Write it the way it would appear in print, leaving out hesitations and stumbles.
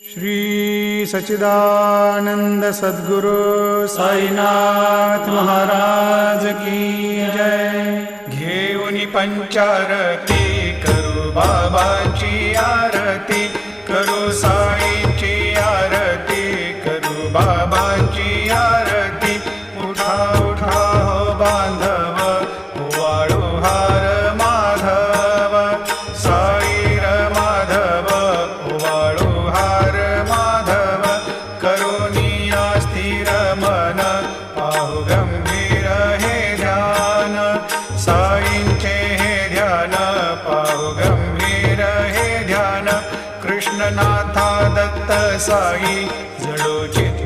श्री सच्चिदानंद सद्गुरु साईनाथ महाराज की जय। घेऊनी पंचारती करू बाबाची आरती, करू साईंची आरती, करू बाबाची आरती। उठा उठा हो बांधव, वाळू हार माधव, साईर माधव, वाळू हार माधव। करुणिया स्थिर मन, पाहु गंभीर हे ध्यान, साईंचे हे ध्यान, पाहु गंभीर हे ध्यान। कृष्णनाथा दत्त साई, जडो चित